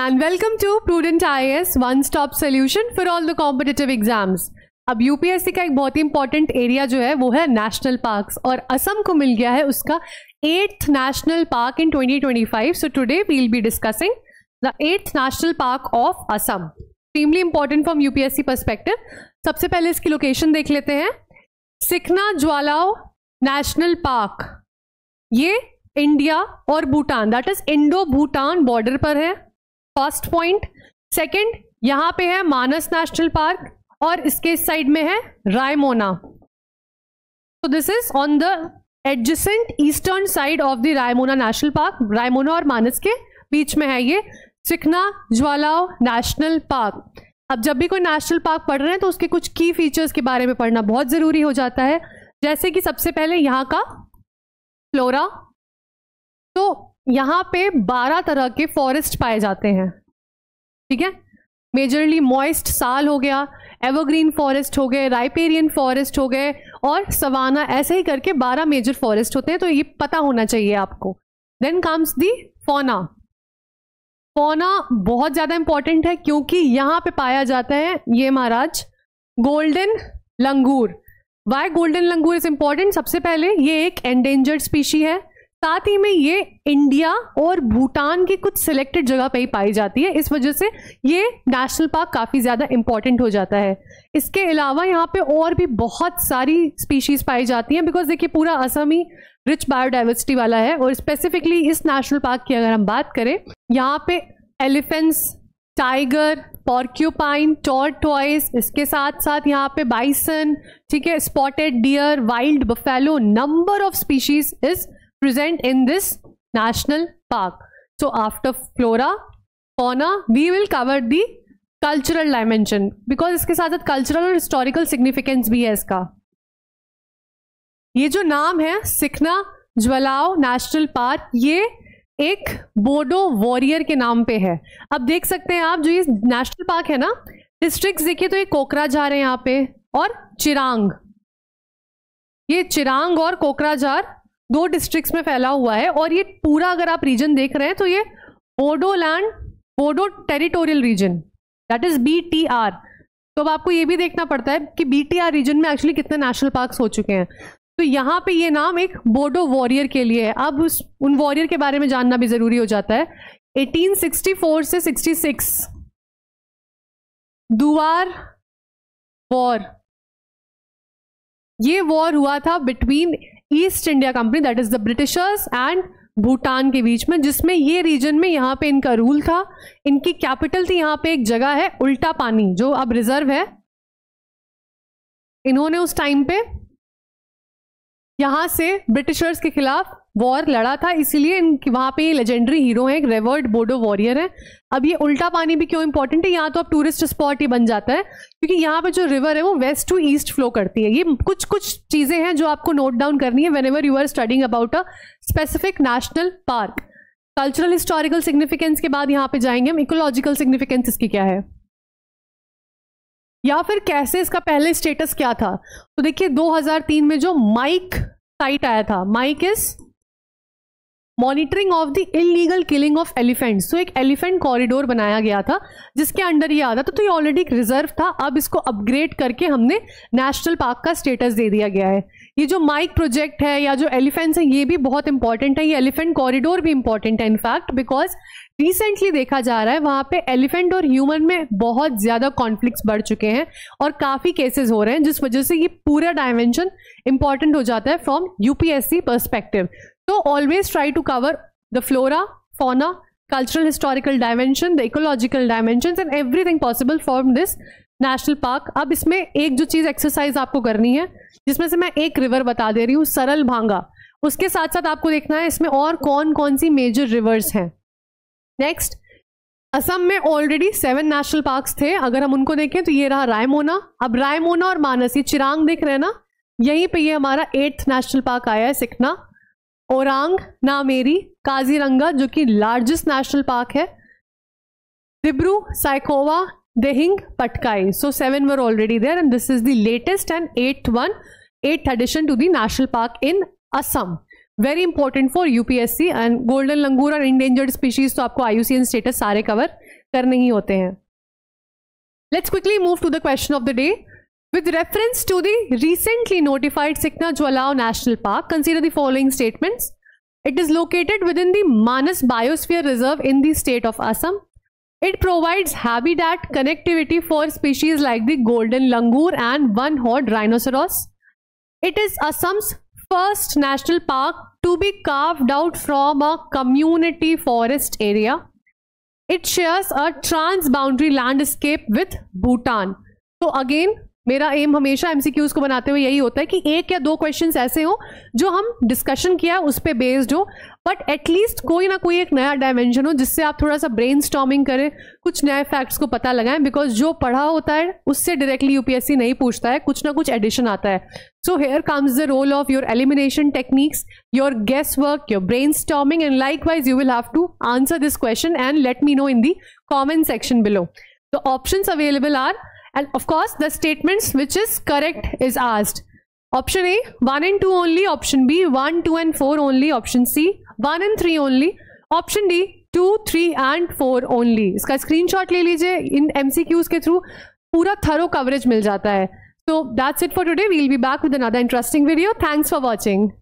and welcome to Prudent IAS One Stop Solution for all the competitive exams। अब UPSC का एक बहुत ही important area जो है वो है नेशनल पार्क्स, और असम को मिल गया है उसका 8th national park in 2025। So today we will be discussing the 8th national park of Assam, extremely important from UPSC perspective. सबसे पहले इसकी लोकेशन देख लेते हैं। सिखना ज्वालाओ नेशनल पार्क, ये इंडिया और Bhutan that is Indo Bhutan border पर है, फर्स्ट पॉइंट। सेकंड, यहां पे है मानस नेशनल पार्क और इसके इस साइड में है रायमोना। तो this is on the adjacent eastern side of the Raimona national park. Raimona और मानस के बीच में है ये सिखना ज्वालाओ नेशनल पार्क। अब जब भी कोई नेशनल पार्क पढ़ रहे हैं तो उसके कुछ की फीचर्स के बारे में पढ़ना बहुत जरूरी हो जाता है, जैसे कि सबसे पहले यहाँ का फ्लोरा। तो यहाँ पे 12 तरह के फॉरेस्ट पाए जाते हैं, ठीक है। मेजरली मॉइस्ट साल हो गया, एवरग्रीन फॉरेस्ट हो गए, राइपेरियन फॉरेस्ट हो गए और सवाना, ऐसे ही करके 12 मेजर फॉरेस्ट होते हैं, तो ये पता होना चाहिए आपको। Then comes the fauna. Fauna बहुत ज़्यादा इंपॉर्टेंट है क्योंकि यहाँ पे पाया जाता है ये महाराज golden langur. Why golden langur is important? सबसे पहले ये एक एंडेंजर्ड स्पीशी है, साथ ही में ये इंडिया और भूटान की कुछ सिलेक्टेड जगह पे ही पाई जाती है, इस वजह से ये नेशनल पार्क काफ़ी ज़्यादा इंपॉर्टेंट हो जाता है। इसके अलावा यहाँ पे और भी बहुत सारी स्पीशीज पाई जाती हैं, बिकॉज देखिए पूरा असम ही रिच बायोडाइवर्सिटी वाला है। और स्पेसिफिकली इस नेशनल पार्क की अगर हम बात करें, यहाँ पे एलिफेंट्स, टाइगर, पॉर्क्यूपाइन, टॉर्टॉइस, इसके साथ साथ यहाँ पे बाइसन, ठीक है, spotted deer, wild buffalo, number of species is present in this national park. So after flora, fauna, we will cover the cultural dimension, because इसके साथ साथ cultural और historical significance भी है इसका। ये जो नाम है सिखना ज्वालाओ नेशनल पार्क, ये एक बोडो वॉरियर के नाम पे है। अब देख सकते हैं आप, जो ये नेशनल पार्क है ना, डिस्ट्रिक्ट्स देखिए तो ये कोकराझार है यहाँ पे और चिरांग। ये चिरांग और कोकराझार 2 डिस्ट्रिक्ट्स में फैला हुआ है, और ये पूरा अगर आप रीजन देख रहे हैं तो ये Bodoland, Bodo territorial reason, that is BTR। तो अब आपको ये भी देखना पड़ता है कि BTR रीजन में एक्चुअली कितने नेशनल पार्क्स हो चुके हैं। तो यहाँ पे ये नाम एक बोडो वॉरियर के लिए है। अब उन वॉरियर के बारे में जानना भी जरूरी हो जाता है। 1864 से 66 दुआर वॉर, ये वॉर हुआ था between east India company that is the Britishers and Bhutan के बीच में, जिसमें ये रीजन में यहाँ पे इनका रूल था। इनकी कैपिटल थी यहाँ पे एक जगह है उल्टा पानी, जो अब रिजर्व है। इन्होंने उस टाइम पे यहाँ से ब्रिटिशर्स के खिलाफ वॉर लड़ा था, इसीलिए वहाँ पे ये लेजेंडरी हीरो है, एक रेवर्ड बोडो वॉरियर है। अब ये उल्टा पानी भी क्यों इंपॉर्टेंट है? यहाँ तो अब टूरिस्ट स्पॉट ही बन जाता है, क्योंकि यहाँ पे जो रिवर है वो वेस्ट टू ईस्ट फ्लो करती है। ये कुछ चीजें हैं जो आपको नोट डाउन करनी है whenever you are studying about a specific national park. Cultural historical significance के बाद यहाँ पे जाएंगे हम इकोलॉजिकल सिग्निफिकेंस इसकी क्या है, या फिर कैसे इसका पहले स्टेटस क्या था। तो देखिए 2003 में जो माइक साइट आया था, MIKE is monitoring of the illegal killing of elephants. तो एक एलिफेंट कॉरिडोर बनाया गया था जिसके अंडर ये आता था, तो ये ऑलरेडी एक रिजर्व था। अब इसको अपग्रेड करके हमने नेशनल पार्क का स्टेटस दे दिया गया है। ये जो माइक प्रोजेक्ट है या जो एलिफेंट्स है, ये भी बहुत इंपॉर्टेंट है। ये एलिफेंट कॉरिडोर भी इंपॉर्टेंट है इनफैक्ट, बिकॉज रिसेंटली देखा जा रहा है वहां पे एलिफेंट और ह्यूमन में बहुत ज्यादा कॉन्फ्लिक्ट्स बढ़ चुके हैं और काफी केसेस हो रहे हैं, जिस वजह से ये पूरा डायमेंशन इंपॉर्टेंट हो जाता है from UPSC perspective. So always try to cover the flora, fauna, cultural historical dimension, the ecological dimensions and everything possible from this national park। अब इसमें एक जो चीज एक्सरसाइज आपको करनी है, जिसमें से मैं एक रिवर बता दे रही हूँ, सरल भांगा। उसके साथ साथ आपको देखना है इसमें और कौन कौन सी मेजर रिवर्स हैं। नेक्स्ट, असम में ऑलरेडी 7 नेशनल पार्क्स थे, अगर हम उनको देखें तो ये रहा रायमोना। अब रायमोना और मानस, ये चिरांग दिख रहे हैं ना, यहीं पे ये हमारा 8th नेशनल पार्क आया है सिखना। ओरांग, नामेरी, काजीरंगा जो कि लार्जेस्ट नेशनल पार्क है, Dibru, Saikhowa, Dehing, Patkai. So 7 were already there and this is the latest and 8th edition to the national park in Assam. Very important for UPSC. And golden langur और इंडेंजर्ड स्पीशीज तो आपको IUCN status सारे cover करने ही होते हैं. Let's quickly move to the question of the day. With reference to the recently notified Sikna Jwalao National Park, consider the following statements. It is located within the Manas Biosphere Reserve in the state of Assam. It provides habitat connectivity for species like the golden langur and one-horned rhinoceros. It is Assam's first national park to be carved out from a community forest area. It shares a trans-boundary landscape with Bhutan. So again, मेरा M हमेशा MCQs को बनाते हुए यही होता है कि एक या दो क्वेश्चंस ऐसे हो जो हम डिस्कशन किया उस पे बेस्ड हो, बट एटलीस्ट कोई ना कोई एक नया डायमेंशन हो जिससे आप थोड़ा सा ब्रेनस्टॉर्मिंग करें, कुछ नए फैक्ट्स को पता लगाएं. बिकॉज जो पढ़ा होता है उससे डायरेक्टली यूपीएससी नहीं पूछता है, कुछ ना कुछ एडिशन आता है. So here comes the role of your elimination techniques, your guess work, your brainstorming, and likewise you will have to answer this question and let me know in the comment section below. The options available are, and of course the statements which is correct is asked. Option A 1 and 2 only, option B 1, 2 and 4 only, option C 1 and 3 only, option D 2, 3 and 4 only. इसका screenshot ले लीजिए, इन MCQs के through पूरा thorough coverage मिल जाता है. So that's it for today. We'll be back with another interesting video. Thanks for watching.